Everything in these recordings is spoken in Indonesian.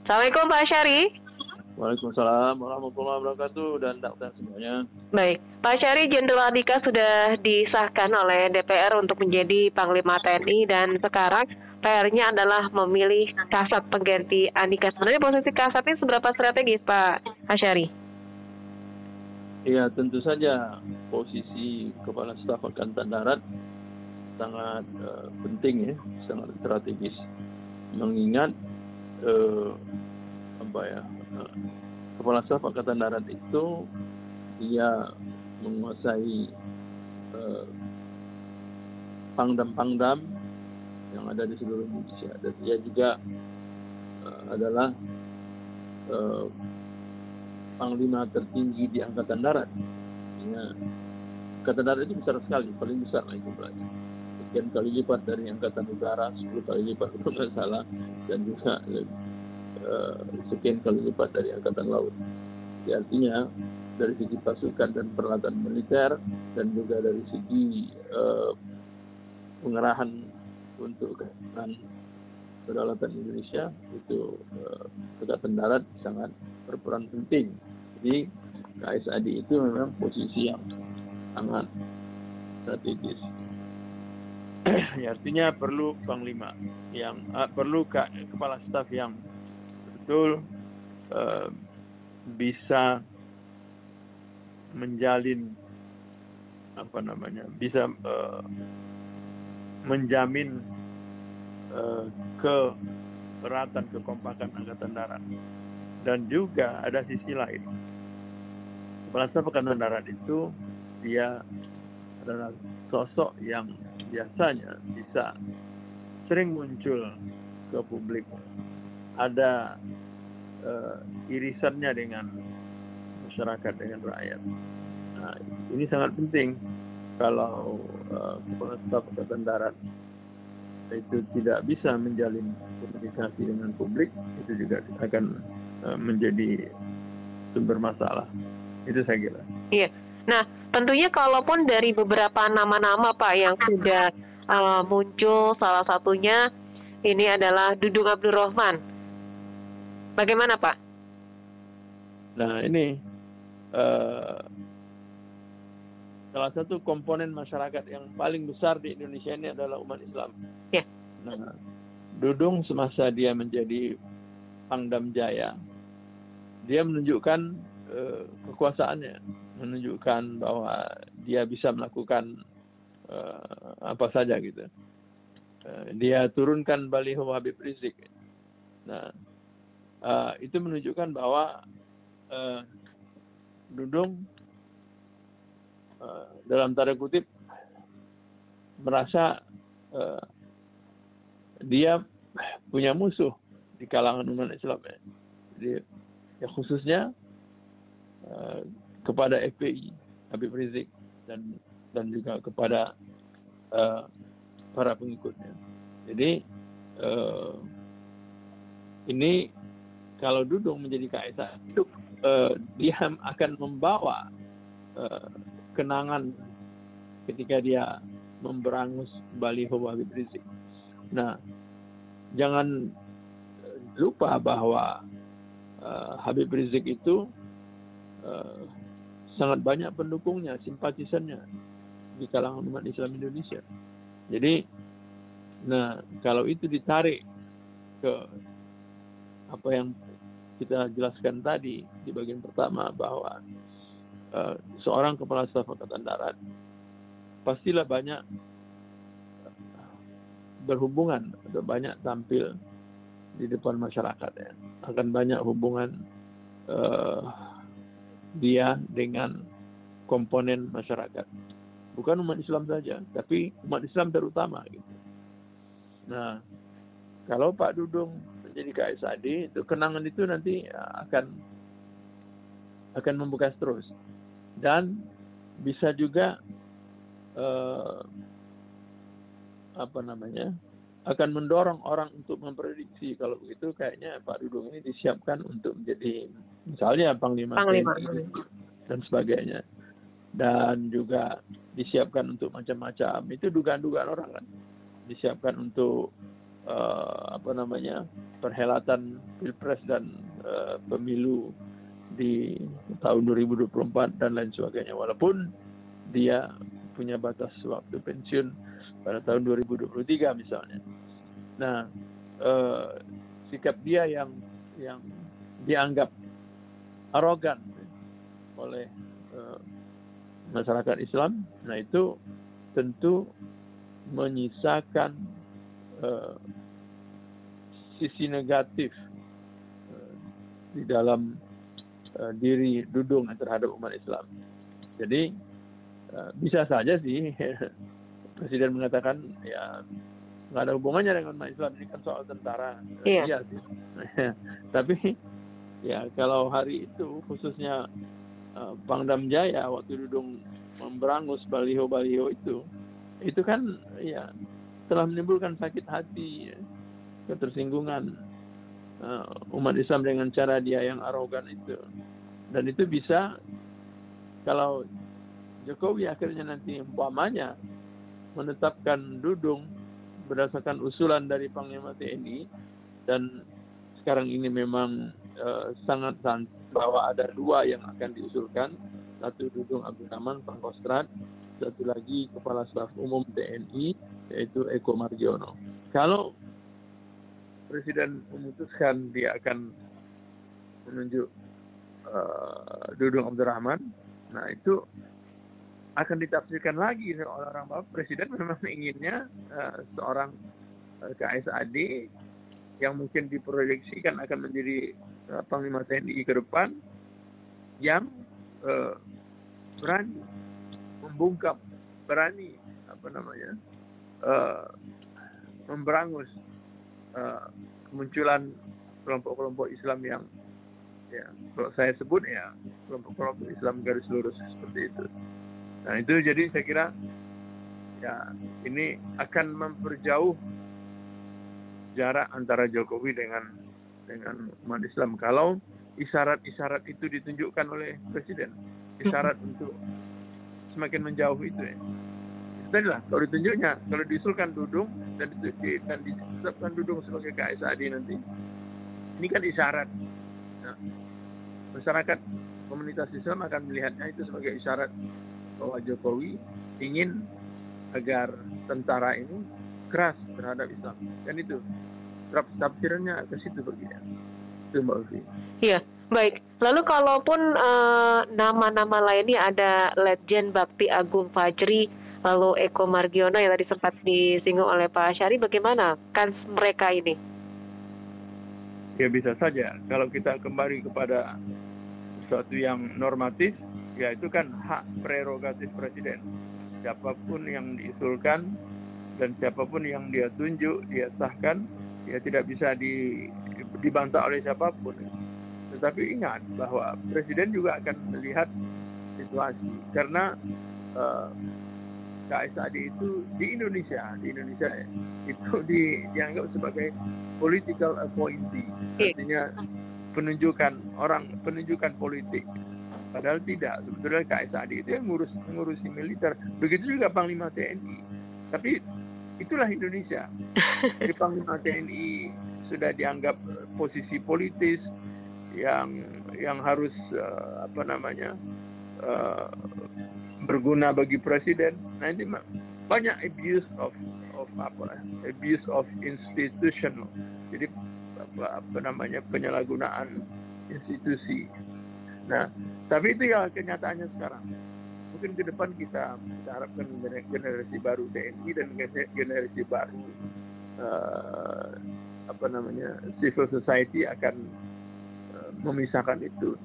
Assalamualaikum Pak Syari. Waalaikumsalam warahmatullahi wabarakatuh dan dokter semuanya. Baik, Pak Syari, Jenderal Andika sudah disahkan oleh DPR untuk menjadi Panglima TNI dan sekarang PR-nya adalah memilih Kasat pengganti Andika. Sebenarnya posisi Kasat ini seberapa strategis Pak Syari? Iya, tentu saja posisi Kepala Staf Angkatan Darat sangat penting ya, sangat strategis. Mengingat Kepala Staf Angkatan Darat itu dia menguasai pangdam-pangdam yang ada di seluruh Indonesia, dan dia juga adalah panglima tertinggi di Angkatan Darat. Angkatan Darat itu besar sekali, paling besar lah jumlahnya. Sekian kali lipat dari Angkatan Udara, 10 kali lipat kalau nggak salah, dan juga sekian kali lipat dari Angkatan Laut. Jadi artinya dari segi pasukan dan peralatan militer dan juga dari segi pengerahan untuk kedaulatan Indonesia itu Angkatan Darat sangat berperan penting. Jadi KSAD itu memang posisi yang sangat strategis. Ya, artinya perlu panglima yang perlu kepala staf yang betul bisa menjalin bisa menjamin keeratan kekompakan Angkatan Darat. Dan juga ada sisi lain, Kepala Staf Angkatan Darat itu dia adalah sosok yang biasanya bisa sering muncul ke publik, ada irisannya dengan masyarakat, dengan rakyat. Nah, ini sangat penting kalau Kepala Staf Angkatan Darat itu tidak bisa menjalin komunikasi dengan publik, itu juga akan menjadi sumber masalah. Itu saya kira. Iya. Nah, tentunya kalaupun dari beberapa nama-nama Pak yang sudah muncul, salah satunya ini adalah Dudung Abdul Rahman. Bagaimana Pak? Nah, ini salah satu komponen masyarakat yang paling besar di Indonesia ini adalah umat Islam. Ya. Nah, Dudung semasa dia menjadi Pangdam Jaya, dia menunjukkan kekuasaannya, menunjukkan bahwa dia bisa melakukan apa saja gitu. Dia turunkan baliho Habib Rizik. Nah, itu menunjukkan bahwa Dudung dalam tanda kutip merasa dia punya musuh di kalangan umat Islam ya. Jadi ya khususnya kepada FPI Habib Rizik dan juga kepada para pengikutnya. Jadi ini kalau Dudung menjadi KSA itu dia akan membawa kenangan ketika dia memberangus baliho Habib Rizik. Nah, jangan lupa bahwa Habib Rizik itu sangat banyak pendukungnya, simpatisannya di kalangan umat Islam Indonesia. Jadi, nah kalau itu ditarik ke apa yang kita jelaskan tadi di bagian pertama, bahwa seorang Kepala Staf Angkatan Darat pastilah banyak berhubungan atau banyak tampil di depan masyarakat ya. Akan banyak hubungan dia dengan komponen masyarakat, bukan umat Islam saja, tapi umat Islam terutama gitu. Nah, kalau Pak Dudung menjadi KSAD, itu kenangan itu nanti akan membekas terus, dan bisa juga akan mendorong orang untuk memprediksi kalau begitu kayaknya Pak Dudung ini disiapkan untuk menjadi misalnya Panglima TNI dan sebagainya, dan juga disiapkan untuk macam-macam. Itu dugaan-dugaan orang kan, disiapkan untuk perhelatan pilpres dan pemilu di tahun 2024 dan lain sebagainya, walaupun dia punya batas waktu pensiun pada tahun 2023 misalnya. Nah, sikap dia yang dianggap arogan oleh masyarakat Islam, nah itu tentu menyisakan sisi negatif di dalam diri Dudung terhadap umat Islam. Jadi bisa saja sih Presiden mengatakan ya nggak ada hubungannya dengan umat Islam, ini kan soal tentara. Iya sih. Tapi ya kalau hari itu khususnya Pangdam Jaya waktu Dudung memberangus baliho-baliho itu kan ya telah menimbulkan sakit hati, ya, ketersinggungan umat Islam dengan cara dia yang arogan itu. Dan itu bisa, kalau Jokowi akhirnya nanti umpamanya menetapkan Dudung berdasarkan usulan dari Panglima TNI, dan sekarang ini memang sangat bahwa ada dua yang akan diusulkan, satu Dudung Abdul Rahman Pangkostrat, satu lagi Kepala Staf Umum TNI yaitu Eko Margiono. Kalau Presiden memutuskan dia akan menunjuk Dudung Abdul Rahman, nah itu akan ditafsirkan lagi oleh orang bahwa Presiden memang inginnya seorang KSAD yang mungkin diproyeksikan akan menjadi Panglima TNI ke depan, yang berani membungkam, berani memberangus kemunculan kelompok-kelompok Islam yang ya kalau saya sebut ya kelompok-kelompok Islam garis lurus seperti itu. Nah itu jadi saya kira ya ini akan memperjauh jarak antara Jokowi dengan umat Islam kalau isyarat-isyarat itu ditunjukkan oleh Presiden, isyarat untuk semakin menjauh itu ya. Itulah kalau ditunjuknya, kalau diusulkan Dudung dan ditetapkan Dudung sebagai KSAD nanti, ini kan isyarat. Nah, masyarakat komunitas Islam akan melihatnya itu sebagai isyarat bahwa Jokowi ingin agar tentara ini keras terhadap Islam, dan itu tafsirannya ke situ begitu. Itu Mbak Ufi. Iya, baik. Lalu kalaupun nama-nama lainnya ada Letjen Bakti Agung Fajri, lalu Eko Margiono yang tadi sempat disinggung oleh Pak Syari, bagaimana kans mereka ini? Ya bisa saja. Kalau kita kembali kepada sesuatu yang normatif, ya itu kan hak prerogatif Presiden. Siapapun yang diusulkan dan siapapun yang dia tunjuk, dia sahkan, ya tidak bisa dibantah oleh siapapun. Tetapi ingat bahwa Presiden juga akan melihat situasi, karena KSAD itu di Indonesia itu dianggap sebagai political appointee, artinya penunjukan politik. Padahal tidak, sebetulnya KSAD itu yang mengurusi militer. Begitu juga Panglima TNI. Tapi itulah Indonesia. Di Panglima TNI sudah dianggap posisi politis yang harus berguna bagi Presiden. Nah ini banyak abuse of institutional. Jadi penyalahgunaan institusi. Nah, tapi itu ya kenyataannya sekarang. Mungkin ke depan kita harapkan generasi baru TNI dan generasi baru civil society akan memisahkan itu.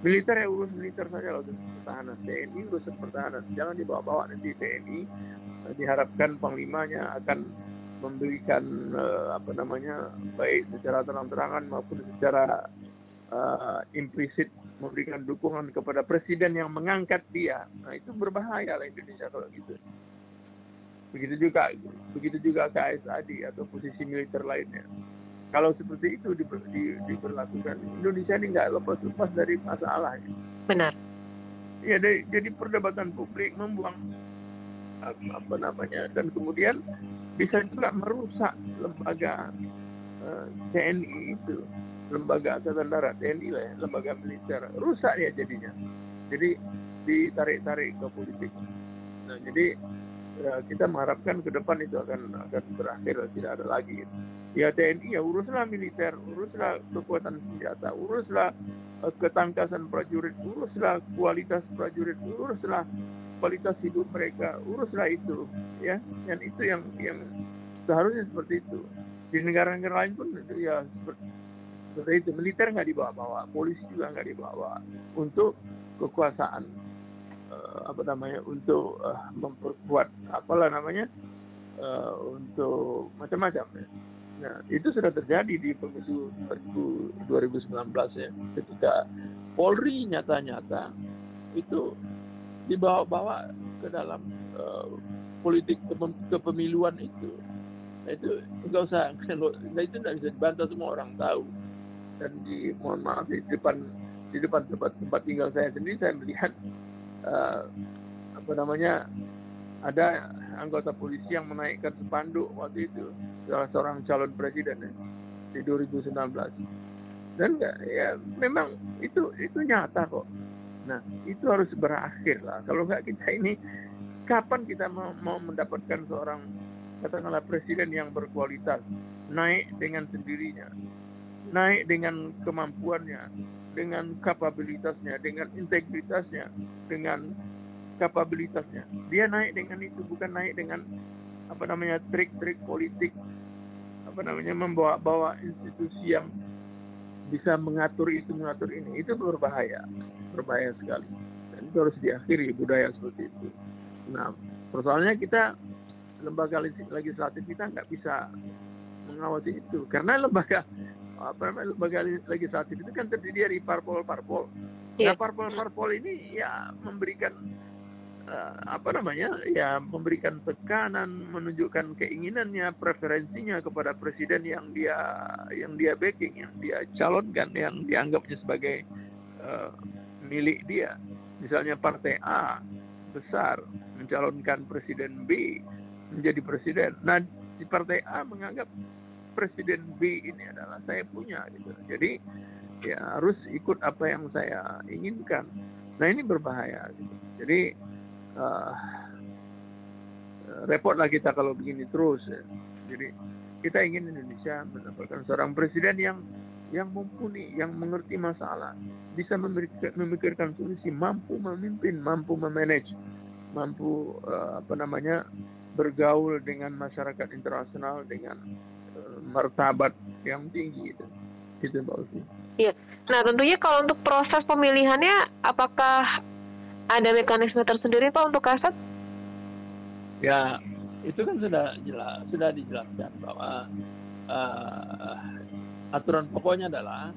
Militer ya urus militer saja, loh, pertahanan. TNI urus pertahanan. Jangan dibawa-bawa nanti TNI. Diharapkan panglimanya akan memberikan baik secara terang-terangan maupun secara implisit memberikan dukungan kepada Presiden yang mengangkat dia. Nah itu berbahaya lah Indonesia kalau gitu. Begitu juga KSAD atau posisi militer lainnya. Kalau seperti itu diberlakukan, Indonesia ini nggak lepas dari masalah. Benar. Ya, jadi perdebatan publik membuang dan kemudian bisa juga merusak lembaga TNI itu, lembaga Angkatan Darat, TNI lah ya, lembaga militer, rusak ya jadinya. Jadi ditarik-tarik ke politik. Nah, jadi kita mengharapkan ke depan itu akan berakhir, tidak ada lagi. Ya TNI ya uruslah militer, uruslah kekuatan senjata, uruslah ketangkasan prajurit, uruslah kualitas prajurit, uruslah kualitas hidup mereka, uruslah itu, ya. Dan itu yang seharusnya seperti itu. Di negara-negara lain pun ya seperti itu. Militer nggak dibawa-bawa, polisi juga nggak dibawa untuk kekuasaan, untuk memperkuat untuk macam-macam. Ya. Nah, itu sudah terjadi di pemilu 2019 ya, ketika Polri nyata-nyata itu dibawa-bawa ke dalam politik kepemiluan itu. Nah, itu nggak usah, itu nggak bisa dibantah, semua orang tahu. Dan mohon maaf di depan tempat tinggal saya sendiri, saya melihat ada anggota polisi yang menaikkan spanduk waktu itu, salah seorang calon presiden ya, di 2019. Dan ya memang itu nyata kok. Nah, itu harus berakhir lah. Kalau nggak, kita ini kapan kita mau mendapatkan seorang katakanlah presiden yang berkualitas, naik dengan sendirinya, naik dengan kemampuannya, dengan kapabilitasnya, dengan integritasnya, dengan kapabilitasnya. Dia naik dengan itu, bukan naik dengan trik-trik politik, membawa institusi yang bisa mengatur itu, mengatur ini. Itu berbahaya sekali. Dan itu harus diakhiri, budaya seperti itu. Nah, persoalannya kita, lembaga legislatif kita nggak bisa mengawasi itu, karena lembaga legislatif itu kan terdiri dari parpol-parpol. Nah, parpol-parpol ini ya memberikan memberikan tekanan, menunjukkan keinginannya, preferensinya kepada presiden yang dia backing, yang dia calonkan, yang dianggapnya sebagai milik dia. Misalnya partai A besar mencalonkan presiden B menjadi presiden. Nah, di partai A menganggap presiden B ini adalah saya punya gitu. Jadi ya harus ikut apa yang saya inginkan. Nah, ini berbahaya gitu. Jadi repotlah kita kalau begini terus ya. Jadi kita ingin Indonesia mendapatkan seorang presiden yang mumpuni, yang mengerti masalah, bisa memikirkan solusi, mampu memimpin, mampu memanage, mampu bergaul dengan masyarakat internasional dengan martabat yang tinggi itu Mbak Usi. Iya. Nah, tentunya kalau untuk proses pemilihannya, apakah ada mekanisme tersendiri Pak untuk Kasat? Ya, itu kan sudah dijelaskan bahwa aturan pokoknya adalah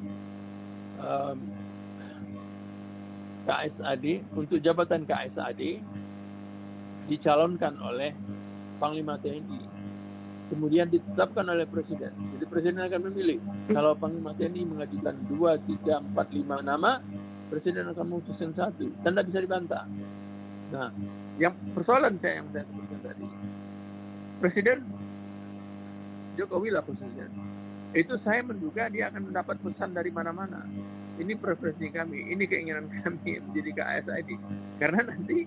KSAD, untuk jabatan KSAD dicalonkan oleh Panglima TNI, kemudian ditetapkan oleh Presiden. Jadi Presiden akan memilih. Kalau Panglima TNI mengajukan 2, 3, 4, 5 nama, Presiden akan memutuskan 1, dan tidak bisa dibantah. Nah, yang persoalan yang saya sebutkan tadi, Presiden Jokowi lah khususnya, itu saya menduga dia akan mendapat pesan dari mana-mana. Ini preferensi kami, ini keinginan kami menjadi KSAD. Karena nanti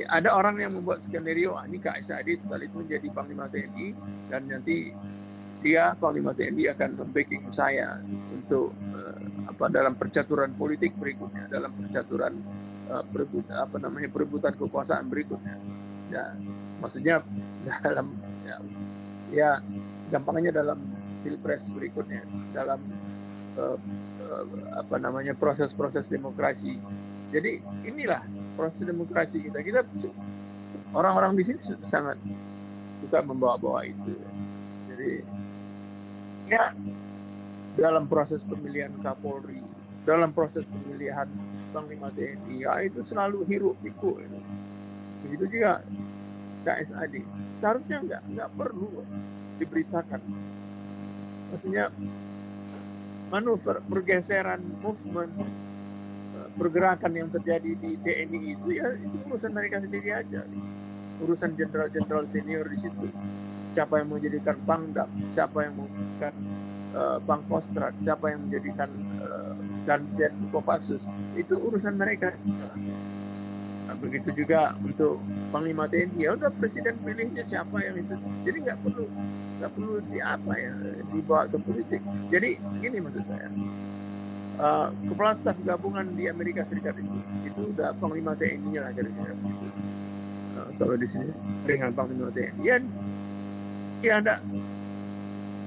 ada orang yang membuat skenario, ini KSAD sekalipun jadi Panglima TNI, dan nanti dia Panglima TNI akan membacking saya untuk dalam percaturan politik berikutnya, dalam percaturan perebutan kekuasaan berikutnya. Ya, maksudnya dalam gampangnya dalam pilpres berikutnya, dalam proses demokrasi. Jadi inilah proses demokrasi kita. Orang-orang di sini sangat suka membawa-bawa itu. Jadi ya, dalam proses pemilihan Kapolri, dalam proses pemilihan Panglima TNI, ya itu selalu hiruk pikuk. Begitu juga KSAD. Seharusnya nggak perlu diberitakan. Maksudnya manuver, pergeseran, movement, pergerakan yang terjadi di TNI itu ya itu urusan mereka sendiri aja. urusan jenderal-jenderal senior di situ. Siapa yang menjadikan Pangdam, siapa yang menjadikan Pangkostrat, siapa yang menjadikan Danjen Kopassus, itu urusan mereka. Nah, begitu juga untuk Panglima TNI, ya udah presiden pilihnya siapa yang itu. Jadi nggak perlu dibawa ke politik. Jadi gini maksud saya, kepala staf gabungan di Amerika Serikat itu udah Panglima TNI lah kira-kira. Kalau di sini dengan Panglima TNI, ya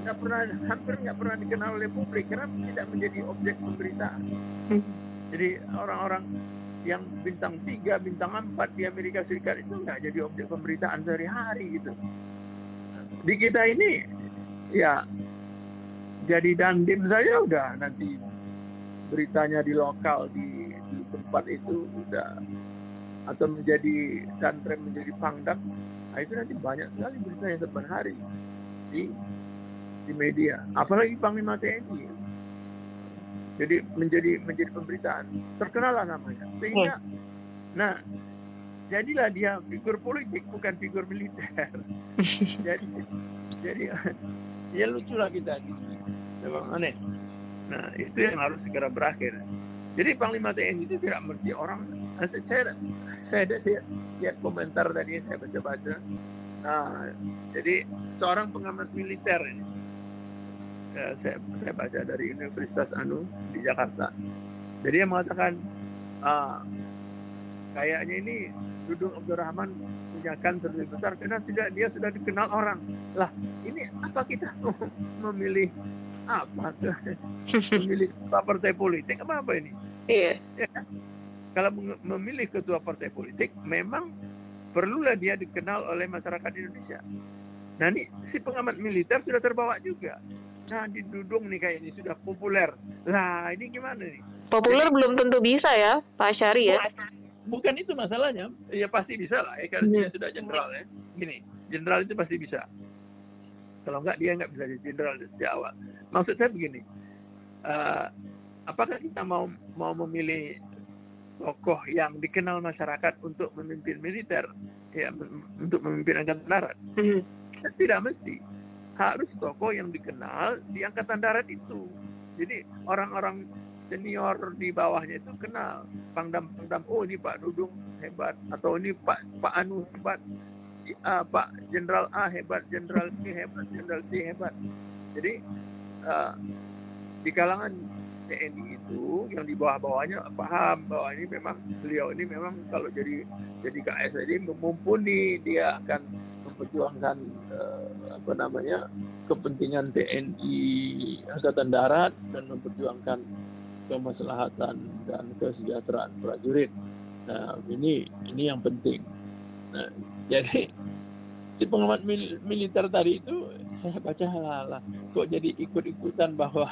hampir nggak pernah dikenal oleh publik karena tidak menjadi objek pemberitaan. Jadi orang-orang yang bintang 3, bintang 4 di Amerika Serikat itu nggak jadi objek pemberitaan sehari-hari gitu. Di kita ini ya jadi dandim saja udah nanti beritanya di lokal di tempat itu udah, atau menjadi danrem, menjadi pangdam, nah itu nanti banyak sekali berita yang setiap hari di media, apalagi Panglima TNI. Jadi menjadi pemberitaan, terkenal lah namanya, sehingga nah jadilah dia figur politik bukan figur militer. jadi ya lucu lah kita gitu, memang aneh. Nah itu yang harus segera berakhir. Jadi Panglima TNI itu tidak mesti orang. Saya lihat komentar tadi yang saya baca. Nah, jadi seorang pengamat militer ini, saya baca dari Universitas di Jakarta. Jadi dia mengatakan kayaknya ini Dudung Abdul Rahman punya kanser lebih besar karena dia sudah dikenal orang. Lah, ini apa kita memilih memilih ketua partai politik apa ini? Iya. Ya, kalau memilih ketua partai politik memang perlulah dia dikenal oleh masyarakat Indonesia. Nah ini si pengamat militer sudah terbawa juga. Nah di Dudung nih kayaknya sudah populer. Lah ini gimana nih? Populer belum tentu bisa ya Pak Syari ya. Bukan itu masalahnya. Ya pasti bisa lah. Karena dia sudah jenderal ya. Gini, jenderal itu pasti bisa. Kalau enggak dia nggak bisa jadi jenderal dari awal. Maksud saya begini. Apakah kita mau memilih tokoh yang dikenal masyarakat untuk memimpin militer, ya untuk memimpin angkatan darat? Tidak mesti. Harus tokoh yang dikenal di angkatan darat itu. Jadi orang-orang senior di bawahnya itu kenal. Pangdam, oh ini Pak Dudung hebat, atau ini Pak Anu hebat, Pak Jenderal A hebat, Jenderal B hebat, Jenderal C hebat. Jadi di kalangan TNI itu yang di bawah-bawahnya paham bahwa ini memang beliau ini memang kalau jadi KSD mumpuni, dia akan memperjuangkan kepentingan TNI Angkatan Darat dan memperjuangkan kemaslahatan dan kesejahteraan prajurit. Nah ini yang penting. Nah, jadi si pengamat militer tadi itu saya baca lah kok jadi ikut-ikutan bahwa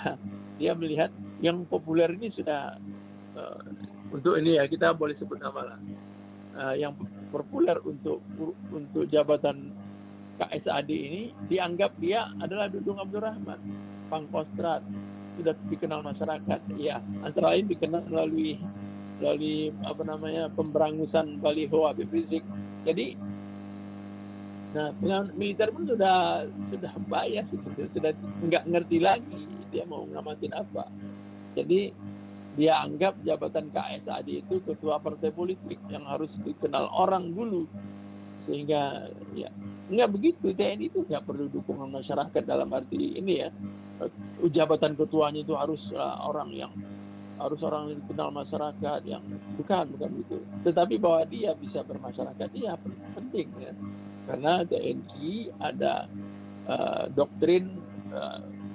dia melihat yang populer ini sudah untuk ini ya kita boleh sebut nama lah, yang populer untuk jabatan KSAD ini dianggap dia adalah Dudung Abdul Rahman, Pangkostrat, sudah dikenal masyarakat. Ya antara lain dikenal melalui pemberangusan baliho Habib Rizik. Jadi pengamat militer pun sudah bias, sudah nggak ngerti lagi dia mau ngamatin apa. Jadi dia anggap jabatan KSAD itu ketua partai politik yang harus dikenal orang dulu, sehingga ya nggak begitu. TNI itu nggak perlu dukungan masyarakat dalam arti ini ya, jabatan ketuanya itu harus orang yang dikenal masyarakat, yang bukan gitu. Tetapi bahwa dia bisa bermasyarakat, dia penting ya, karena TNI ada doktrin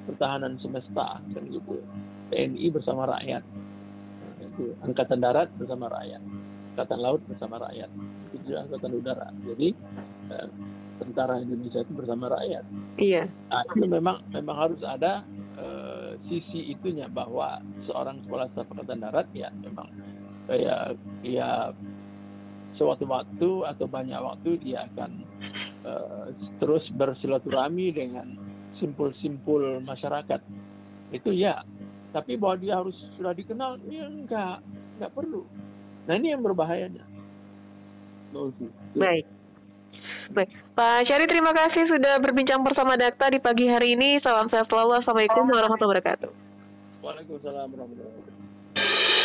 pertahanan semesta kan gitu. TNI bersama rakyat, itu Angkatan Darat bersama rakyat, Angkatan Laut bersama rakyat, itu juga Angkatan Udara. Jadi tentara Indonesia itu bersama rakyat. Iya. Nah, itu memang harus ada sisi itunya, bahwa seorang kepala staf Angkatan Darat ya memang ya sewaktu-waktu atau banyak waktu dia akan terus bersilaturahmi dengan simpul-simpul masyarakat. Itu ya. Tapi bahwa dia harus sudah dikenal, ya enggak perlu. Nah ini yang berbahayanya. Baik. Baik, Pak Syari, terima kasih sudah berbincang bersama Dakta di pagi hari ini. Salam sehat selalu. Assalamualaikum warahmatullahi wabarakatuh. Waalaikumsalam warahmatullahi wabarakatuh.